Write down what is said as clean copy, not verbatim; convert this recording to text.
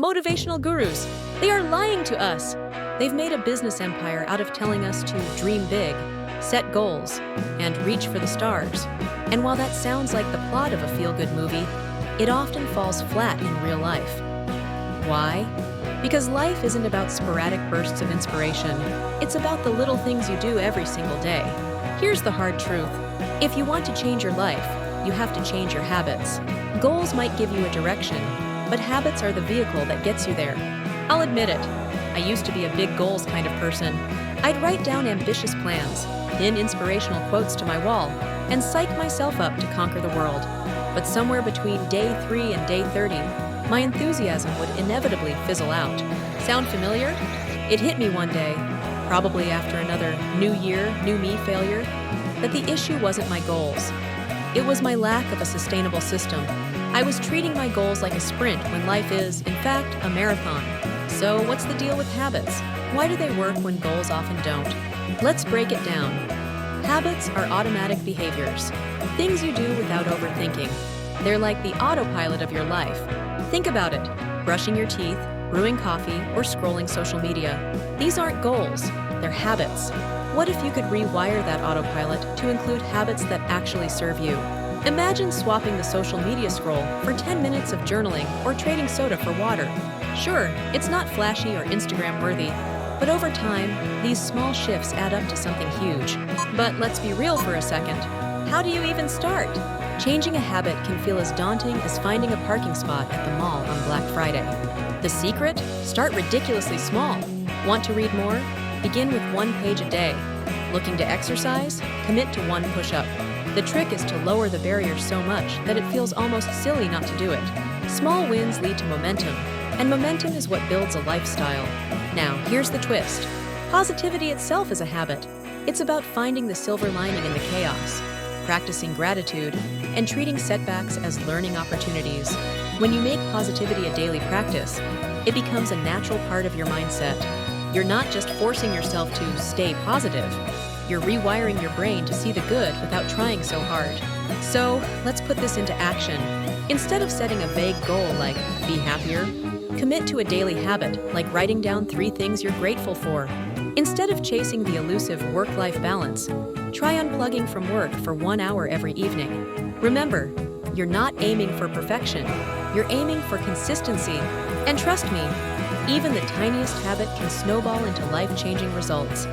motivational gurus. They are lying to us. They've made a business empire out of telling us to dream big, set goals, and reach for the stars. And while that sounds like the plot of a feel-good movie, it often falls flat in real life. Why? Because life isn't about sporadic bursts of inspiration. It's about the little things you do every single day. Here's the hard truth. If you want to change your life, you have to change your habits. Goals might give you a direction, but habits are the vehicle that gets you there. I'll admit it. I used to be a big goals kind of person. I'd write down ambitious plans, pin inspirational quotes to my wall, and psych myself up to conquer the world. But somewhere between day 3 and day 30, my enthusiasm would inevitably fizzle out. Sound familiar? It hit me one day, probably after another New Year, New Me failure, that the issue wasn't my goals. It was my lack of a sustainable system. I was treating my goals like a sprint when life is, in fact, a marathon. So what's the deal with habits? Why do they work when goals often don't? Let's break it down. Habits are automatic behaviors, things you do without overthinking. They're like the autopilot of your life. Think about it. Brushing your teeth, brewing coffee, or scrolling social media. These aren't goals, they're habits. What if you could rewire that autopilot to include habits that actually serve you? Imagine swapping the social media scroll for 10 minutes of journaling or trading soda for water. Sure, it's not flashy or Instagram-worthy, but over time, these small shifts add up to something huge. But let's be real for a second. How do you even start? Changing a habit can feel as daunting as finding a parking spot at the mall on Black Friday. The secret? Start ridiculously small. Want to read more? Begin with 1 page a day. Looking to exercise? Commit to 1 push-up. The trick is to lower the barrier so much that it feels almost silly not to do it. Small wins lead to momentum, and momentum is what builds a lifestyle. Now, here's the twist. Positivity itself is a habit. It's about finding the silver lining in the chaos, practicing gratitude, and treating setbacks as learning opportunities. When you make positivity a daily practice, it becomes a natural part of your mindset. You're not just forcing yourself to stay positive. You're rewiring your brain to see the good without trying so hard. So, let's put this into action. Instead of setting a vague goal like, be happier, commit to a daily habit like writing down 3 things you're grateful for. Instead of chasing the elusive work-life balance, try unplugging from work for 1 hour every evening. Remember, you're not aiming for perfection. You're aiming for consistency. And trust me, even the tiniest habit can snowball into life-changing results.